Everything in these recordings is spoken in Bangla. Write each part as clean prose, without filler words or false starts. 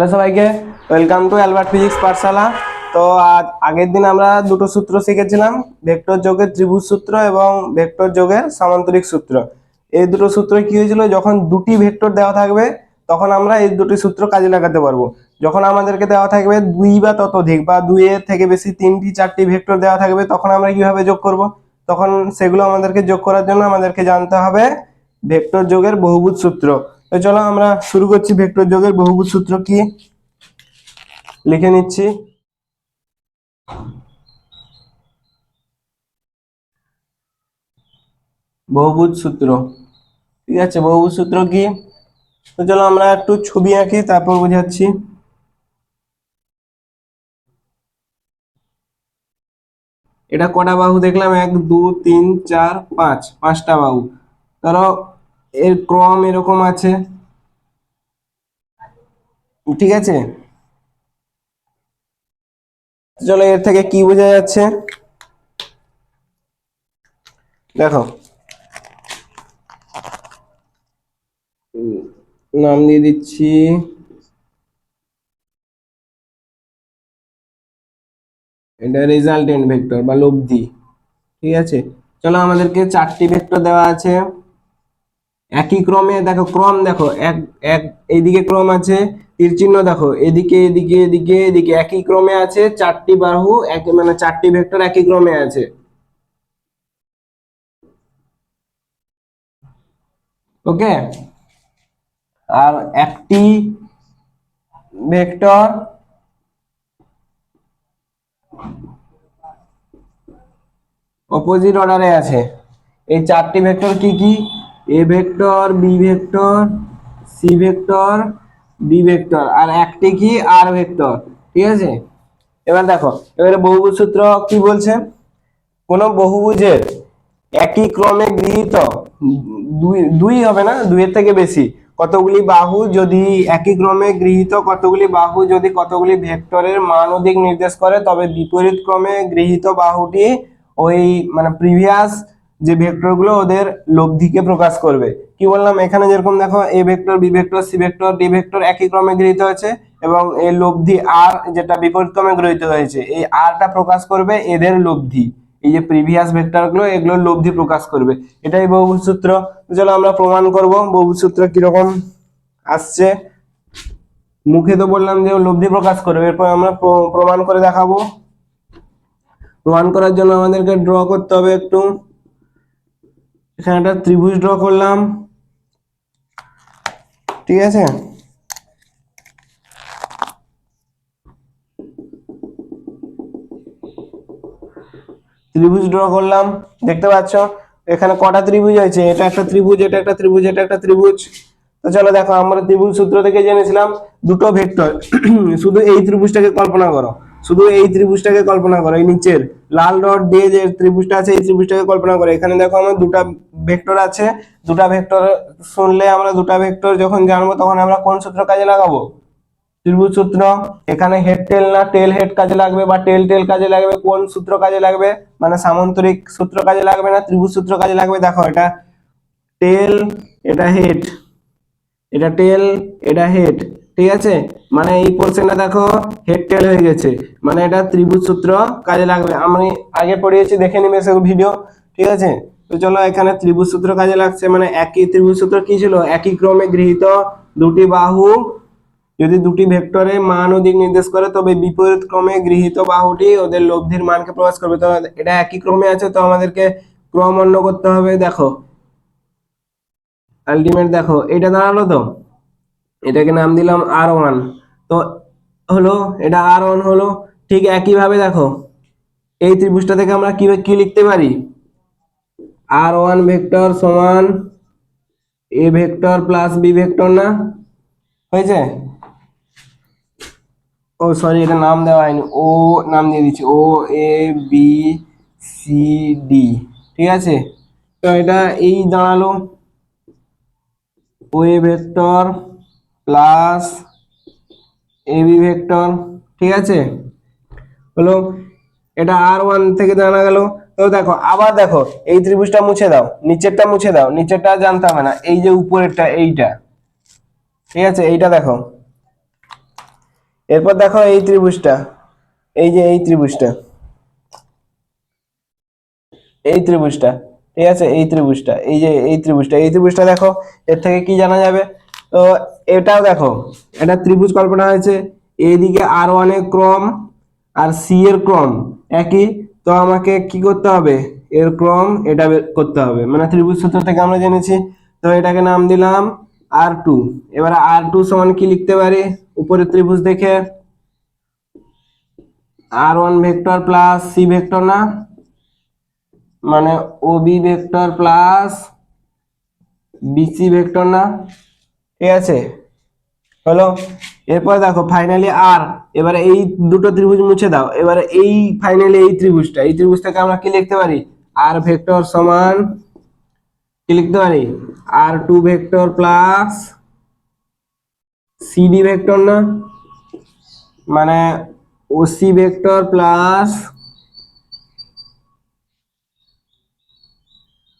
হ্যালো সবাইকে, ওয়েলকাম টু অ্যালবার্ট ফিজিক্স পাঠশালা। তো আগের দিন আমরা দুটো সূত্র শিখেছিলাম, ভেক্টর যোগের ত্রিভুজ সূত্র এবং ভেক্টর যোগের সামান্তরিক সূত্র। এই দুটো সূত্র কি হয়েছিল, যখন দুটি ভেক্টর দেওয়া থাকবে তখন আমরা এই দুটি সূত্র কাজে লাগাতে পারবো। যখন আমাদেরকে দেওয়া থাকবে দুই বা ততোধিক বা দুইয়ের থেকে বেশি তিনটি চারটি ভেক্টর দেওয়া থাকবে, তখন আমরা কিভাবে যোগ করব? তখন সেগুলো আমাদেরকে যোগ করার জন্য আমাদেরকে জানতে হবে ভেক্টর যোগের বহুভুজ সূত্র। তো চলো আমরা শুরু করছি। ভেক্টর যোগের বহুভুজ সূত্র কি লিখে নিচ্ছি। বহুভুজ সূত্র, ঠিক আছে। বহুভুজ সূত্র কি? তো চলো আমরা একটু ছবি আঁকি, তারপর বোঝাচ্ছি। এটা কটা বাহু দেখলাম? 1 2 3 4 5, পাঁচটা বাহু। ধরো এর ক্রম এরকম আছে, ঠিক আছে। চলো এর থেকে কি বোঝা যাচ্ছে দেখো, নাম দিয়ে দিচ্ছি এটা রেজাল্টেন্ট ভেক্টর বা লব্ধি, ঠিক আছে। চলো আমাদেরকে চারটি ভেক্টর দেওয়া আছে একই ক্রমে। দেখো ক্রম দেখো, এক এক এইদিকে ক্রম আছে, তীর চিহ্ন দেখো, এদিকে এদিকে এদিকে এদিকে একই ক্রমে আছে। চারটি বাহু এক, মানে চারটি ভেক্টর একই ক্রমে আছে, ওকে। আর একটি ভেক্টর অপোজিট অর্ডারে আছে। এই চারটি ভেক্টর কি কি? A vector, B vector, C vector, D vector, আর একটি কি আর ভেক্টর, ঠিক আছে। এবার দেখো, এবারে বহুভুজ সূত্র কি বলছে? কোন বহুভুজের একই ক্রমে গৃহীত দুই দুই হবে না, দুইয়ের থেকে বেশি কতগুলি বাহু যদি একই ক্রমে গৃহীত কতগুলি বাহু যদি কতগুলি ভেক্টরের মান ও দিক নির্দেশ করে, তবে বিপরীত ক্রমে গৃহীত বাহুটি ওই মানে প্রিভিয়াস যে ভেক্টর গুলো ওদের লব্ধিকে প্রকাশ করবে। কি বললাম? এখানে যেরকম দেখো, A vector, B vector, C vector, D vector একই ক্রমে গৃহীত হয়েছে এবং এর লব্ধি আর যেটা বিপরীত ক্রমে গৃহীত হয়েছে, এই আরটা প্রকাশ করবে এদের লব্ধি। এই যে প্রিভিয়াস ভেক্টর গুলো, এগুলোর লব্ধি প্রকাশ করবে, এটাই বহুভুজ সূত্র। চলো আমরা প্রমাণ করব বহুভুজ সূত্র কিরকম আসছে। মুখে তো বললাম যে লব্ধি প্রকাশ করবে, এরপর আমরা প্রমাণ করে দেখাবো। প্রমাণ করার জন্য আমাদেরকে ড্র করতে হবে একটু। এখানে একটা ত্রিভুজ ড্র করলাম, ঠিক আছে। ত্রিভুজ ড্র করলাম, দেখতে পাচ্ছ এখানে কটা ত্রিভুজ হয়েছে? এটা একটা ত্রিভুজ, এটা একটা ত্রিভুজ, এটা একটা ত্রিভুজ। তো চলো দেখো, আমরা ত্রিভুজ সূত্র থেকে জেনেছিলাম দুটো ভেক্টর। শুধু এই ত্রিভুজটাকে কল্পনা করো, শুধু এই ত্রিভুজটাকে কল্পনা করো, এই নিচের লাল ডট দিয়ে যে ত্রিভুজটা আছে এই ত্রিভুজটাকে কল্পনা করো। এখানে দেখো আমার দুটা ভেক্টর আছে। দুটা ভেক্টর শুনলে আমরা দুটা ভেক্টর যখন জানবো তখন আমরা কোন সূত্র কাজে লাগাবো? ত্রিভুজ সূত্র। এখানে হেড টেল না টেল হেড কাজে লাগবে বা টেল টেল কাজে লাগবে? কোন সূত্র কাজে লাগবে? মানে সামান্তরিক সূত্র কাজে লাগবে না ত্রিভুজ সূত্র কাজে লাগবে? দেখো এটা টেল, এটা হেড, এটা টেল, এটা হেড, ঠিক আছে। মানে এই পোর্শনটা দেখো হেড টেল হয়ে গেছে, মানে এটা ত্রিভুজ সূত্র কাজে লাগবে। আমি আগে পড়িয়েছি, দেখে নিবে সব ভিডিও, ঠিক আছে। তো চলো এখানে ত্রিভুজ সূত্র কাজে লাগছে, মানে একই ত্রিভুজ সূত্র কি ছিল? একই ক্রমে গৃহীত দুটি বাহু যদি দুটি ভেক্টরের মান ও দিক নির্দেশ করে, তবে বিপরীত ক্রমে গৃহীত বাহুটি ওদের লব্ধির মানকে প্রকাশ করবে। তো এটা একই ক্রমে আছে, তো আমাদেরকে ক্রম অন্য করতে হবে। দেখো আলটিমেট দেখো এটা দাঁড়ালো, তো এটাকে নাম দিলাম R1। তো হলো এটা R1 হলো। ঠিক একই ভাবে দেখো এই ত্রিভুজটা থেকে আমরা কি কি লিখতে পারি? R1 ভেক্টর সমান A vector plus B vector, না হয়েছে? ও সরি, এটা নাম দেওয়া হয়নি, ও নাম দিয়ে দিচ্ছি, O A B C D, ঠিক আছে। তো এটা এই দাঁড়ালো O A vector plus A B vector, ঠিক আছে হলো। এটা R1 থেকে জানা গেল। তো দেখো আবার দেখো, এই ত্রিভুজটা মুছে দাও, নিচেরটা মুছে দাও, নিচেরটা জানতে হবে না, এই যে উপরেরটা এইটা, ঠিক আছে। এইটা দেখো, এরপর দেখো এই ত্রিভুজটা, এই যে এই ত্রিভুজটা, এই ত্রিভুজটা, ঠিক আছে, এই ত্রিভুজটা, এই যে এই ত্রিভুজটা, এই ত্রিভুজটা দেখো, এর থেকে কি জানা যাবে? তো এটাও দেখো, এটা ত্রিভুজ কল্পনা হয়েছে, এইদিকে R1 এর ক্রম আর সি এর ক্রম একই, তো আমাকে কি করতে হবে, এর ক্রম এটা বের করতে হবে, মানে ত্রিভুজ সূত্র থেকে আমরা জেনেছি। তো এটাকে নাম দিলাম R2। এবারে R2 সমান কি লিখতে পারি, উপরে ত্রিভুজ দেখে R1 vector plus C vector, না মানে O B vector plus BC vector, না? ঠিক আছে, হলো। এরপর দেখো ফাইনালি আর, এবারে এই দুটো ত্রিভুজ মুছে দাও, এবারে এই ফাইনালি এই ত্রিভুজটা, এই ত্রিভুজটাকে আমরা কি লিখতে পারি, আর ভেক্টর সমান কি লিখতে পারি, R2 vector plus CD vector, না মানে ওসি ভেক্টর প্লাস,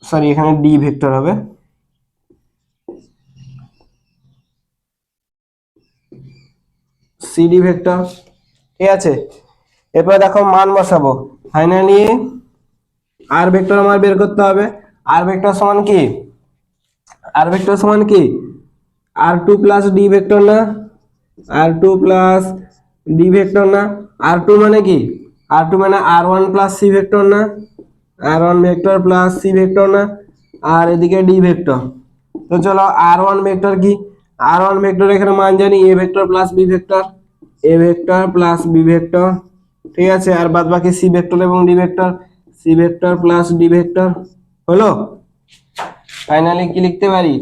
সরি এখানে ডি ভেক্টর হবে, সিডি ভেক্টর, ঠিক আছে। এরপর দেখো মান বসাবো, ফাইনালি আর ভেক্টর আমার বের করতে হবে, আর ভেক্টর সমান কি, আর ভেক্টর সমান কি, R2 প্লাস ডি ভেক্টর, না R2 প্লাস ডি ভেক্টর, না R2 মানে কি, R2 মানে R1 প্লাস সি ভেক্টর, না R1 vector plus C vector, না আর এদিকে ডি ভেক্টর। তো চলো R1 ভেক্টর কি, R1 ভেক্টর এখানে মান জানি A vector plus B vector, A vector plus B vector, ঠিক আছে, আর বাদ বাকি সি ভেক্টর এবং D vector, C vector plus D vector, হলো। ফাইনালি কি লিখতে পারি,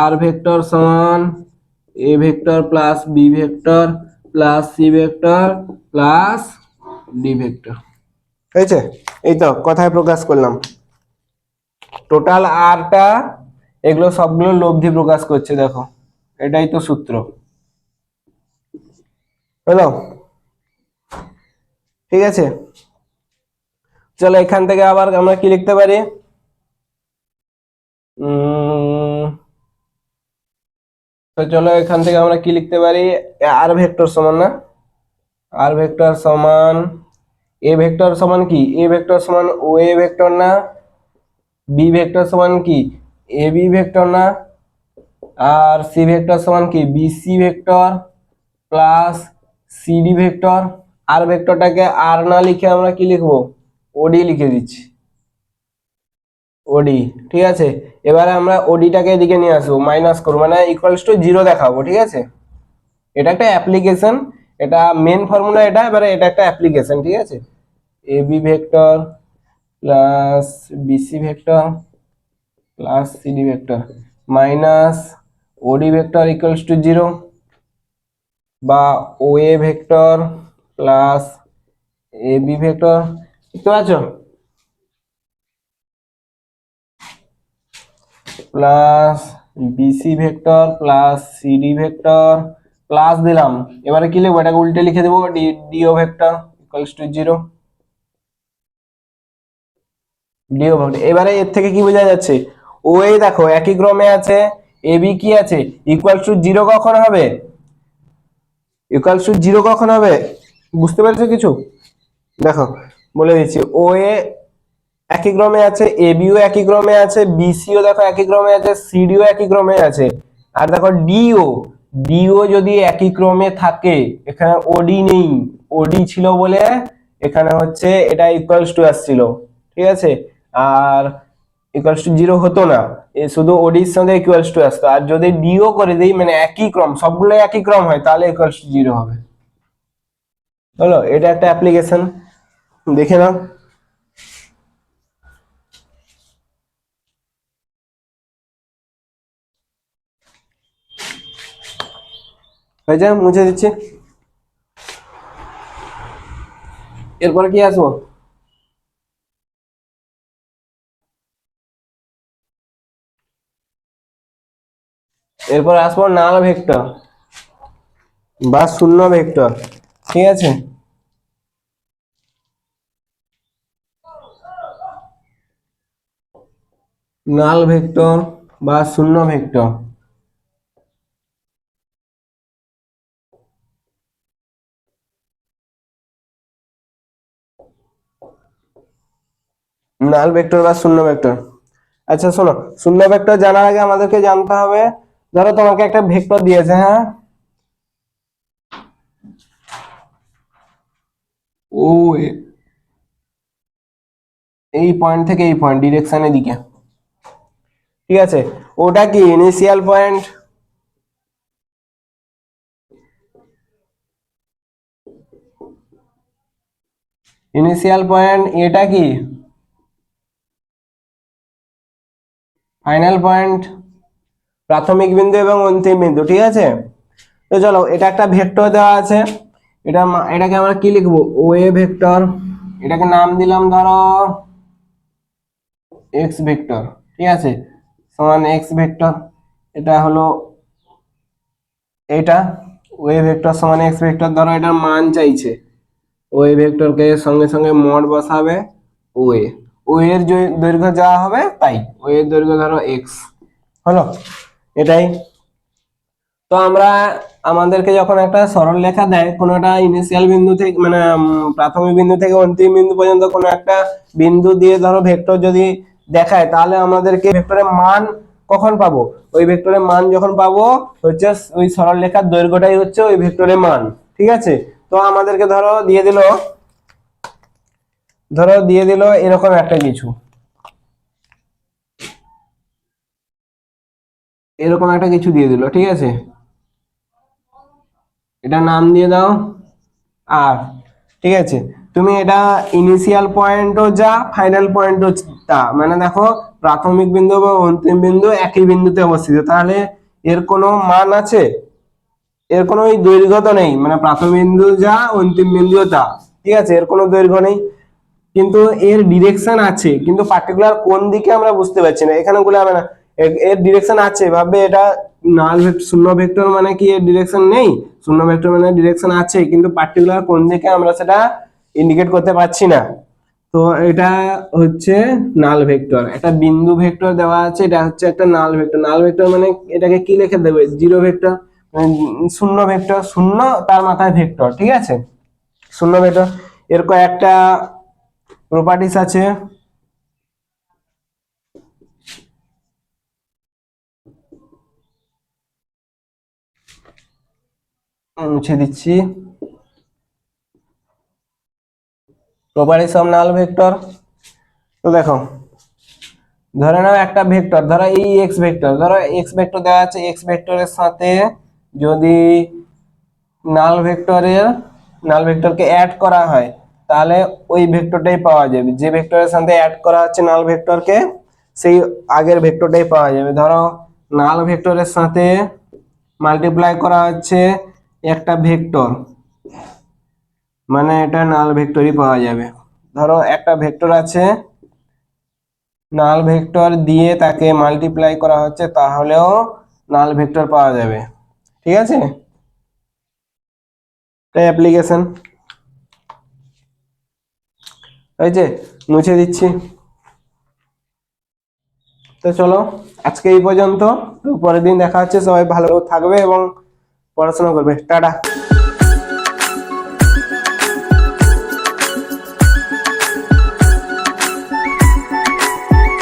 আর ভেক্টর সমান A vector plus B vector plus C vector plus D vector, হয়েছে। এই তো কথায় প্রকাশ করলাম, টোটাল আরটা, এগুলো সবগুলো লব্ধি প্রকাশ করছে, দেখো এটাই তো সূত্র, হলো, ঠিক আছে। চলো এখান থেকে আবার আমরা কি লিখতে পারি, তো চলো এখান থেকে আমরা কি লিখতে পারি, আর ভেক্টর সমান, না আর ভেক্টর সমান এ ভেক্টর সমান কি, এ ভেক্টর সমান ও এ ভেক্টর, না বি ভেক্টর সমান কি এ বি ভেক্টর, না আর সি ভেক্টর সমান কি B C vector plus CD vector. আর ভেক্টরটাকে আর না লিখে আমরা কি লিখবো, ওডি লিখে দিচ্ছি, ওডি, ঠিক আছে। এবারে আমরা ওডিটাকে এদিকে নিয়ে আসবো, মাইনাস করবো, মানে ইকুয়ালস টু 0 দেখাবো, ঠিক আছে। এটা একটা অ্যাপ্লিকেশন, এটা মেন ফর্মুলা, এটা এবারে এটা একটা অ্যাপ্লিকেশন, ঠিক আছে। A B vector plus BC vector plus CD vector minus OD vector equals to 0, বা O A vector plus A B vector, বুঝতে পারছো, plus BC vector plus CD vector plus দিলাম, এবারে কি লিখবো, এটাকে উল্টে লিখে দেবো, DO vector equals to 0, DO vector. এবারে এর থেকে কি বোঝা যাচ্ছে, ও এই দেখো একই ক্রমে আছে, এ বি কি আছে, ইকুয়ালস টু 0 কখন হবে, ইকুয়ালস টু 0 কখন হবে, বুঝতে পারছো কিছু? দেখো বলে দিচ্ছি, ও এ একই ক্রমে আছে, এ বিও একই ক্রমে আছে, বিসিও দেখো একই ক্রমে আছে, সিডিও একই ক্রমে আছে, আর দেখো ডিও, ডিও যদি একই ক্রমে থাকে, এখানে ওডি নেই, ওডি ছিল বলে এখানে হচ্ছে এটা ইকুয়ালস টু আসছিল, ঠিক আছে, আর ইকুয়ালস টু 0 হতো না, এ শুধু ওডির সঙ্গে ইকুয়ালস টু আসতো, আর যদি ডিও করে দিই মানে একই ক্রম, সবগুলো একই ক্রম হয়, তাহলে ইকুয়ালস টু 0 হবে, হলো। এটা একটা অ্যাপ্লিকেশন, দেখে নাও, হয়ে যায়, মুছে দিচ্ছি। এরপরে কি আসবো, এরপর আসবো নাল ভেক্টর বা শূন্য ভেক্টর, ঠিক আছে। নাল ভেক্টর বা শূন্য ভেক্টর, নাল ভেক্টর বা শূন্য ভেক্টর। আচ্ছা শোনো, শূন্য ভেক্টর জানার আগে আমাদেরকে জানতে হবে, ধরো তোমাকে একটা ভেক্টর দিয়েছে, হ্যাঁ, ও এই পয়েন্ট থেকে এই পয়েন্ট ডিরেকশনের দিকে, ঠিক আছে, ওটা কি ইনিশিয়াল পয়েন্ট? ইনিশিয়াল পয়েন্ট, এটা কি ফাইনাল পয়েন্ট? প্রাথমিক বিন্দু এবং অন্তিম বিন্দু, ঠিক আছে। তো চলো, এটা একটা ভেক্টর দেওয়া আছে, এটাকে আমরা কি লিখবো, ওয়ে ভেক্টর। এটাকে নাম দিলাম ধরো এক্স ভেক্টর, ঠিক আছে, সমান এক্স ভেক্টর। এটা হলো এটা ওয়ে ভেক্টর সমান এক্স ভেক্টর। ধরো এটার মান চাইছে, ওয়ে ভেক্টরকে সঙ্গে সঙ্গে মড বসাবে ওয়ে, ওয়ে এর দৈর্ঘ্য যা হবে তাই, ওয়ে এর দৈর্ঘ্য ধরো এক্স হলো, এটাই। তো আমরা, আমাদেরকে যখন একটা সরল রেখা দেয় কোনো একটা ইনিশিয়াল বিন্দু থেকে, মানে প্রাথমিক বিন্দু থেকে অন্তিম বিন্দু পর্যন্ত কোনো একটা বিন্দু দিয়ে ধরো ভেক্টর যদি দেখায়, তাহলে আমাদেরকে ভেক্টরের মান কখন পাবো? ওই ভেক্টরের মান যখন পাবো হচ্ছে ওই সরল রেখার দৈর্ঘ্যটাই হচ্ছে ওই ভেক্টরের মান, ঠিক আছে। তো আমাদেরকে ধরো দিয়ে দিল এরকম একটা কিছু, এরকম একটা কিছু দিয়ে দিল, ঠিক আছে, এটা নাম দিয়ে দাও আর, ঠিক আছে। তুমি এটা ইনিশিয়াল পয়েন্টও যা ফাইনাল পয়েন্টও তা, মানে দেখো প্রাথমিক বিন্দু এবং অন্তিম বিন্দু একই বিন্দুতে অবস্থিত, তাহলে এর কোনো মান আছে? এর কোনো ওই দৈর্ঘ্য তো নেই, মানে প্রাথমিক বিন্দু যা অন্তিম বিন্দু তা, ঠিক আছে, এর কোনো দৈর্ঘ্য নেই, কিন্তু এর ডিরেকশন আছে, কিন্তু পার্টিকুলার কোন দিকে আমরা বুঝতে পারছি না, এখানে বলে হবে না। এর ডিরেকশন আছে, ভাববে এটা নাল ভেক্টর, শূন্য ভেক্টর মানে কি এর ডিরেকশন নেই? শূন্য ভেক্টর মানে ডিরেকশন আছে, কিন্তু পার্টিকুলার কোন দিকে আমরা সেটা ইন্ডিকেট করতে পারছি না। তো এটা হচ্ছে নাল ভেক্টর, একটা বিন্দু ভেক্টর দেওয়া আছে, এটা হচ্ছে একটা নাল ভেক্টর। নাল ভেক্টর মানে এটাকে কি লিখে দেবে, জিরো ভেক্টর, শূন্য ভেক্টর, শূন্য তার মাথায় ভেক্টর, ঠিক আছে, শূন্য ভেক্টর। এর কয়েকটা প্রপার্টিস আছে, মুছে দিচ্ছি। প্রপার্টিস অফ নাল ভেক্টর, তো দেখো, ধরে নাও একটা ভেক্টর, ধরো এই এক্স ভেক্টর, ধরো এক্স ভেক্টর দেওয়া আছে, এক্স ভেক্টরের সাথে যদি নাল ভেক্টরের নাল ভেক্টরকে অ্যাড করা হয়, তাহলে ওই ভেক্টরটাই পাওয়া যাবে, যে ভেক্টরের সাথে অ্যাড করা হচ্ছে নাল ভেক্টরকে, সেই আগের ভেক্টরটাই পাওয়া যাবে। ধরো নাল ভেক্টরের সাথে মাল্টিপ্লাই করা হচ্ছে একটা ভেক্টর, মানে এটা নাল ভেক্টরই পাওয়া যাবে। ধরো একটা ভেক্টর আছে, নাল ভেক্টর দিয়ে তাকে মাল্টিপ্লাই করা হচ্ছে, তাহলেও নাল ভেক্টর পাওয়া যাবে, ঠিক আছে, তাই অ্যাপ্লিকেশন হয়েছে, মুছে দিচ্ছি। তো চলো, আজকে এই পর্যন্ত, তো পরের দিন দেখা হচ্ছে, সবাই ভালো থাকবে এবং পড়াশোনা করবে, টাটা।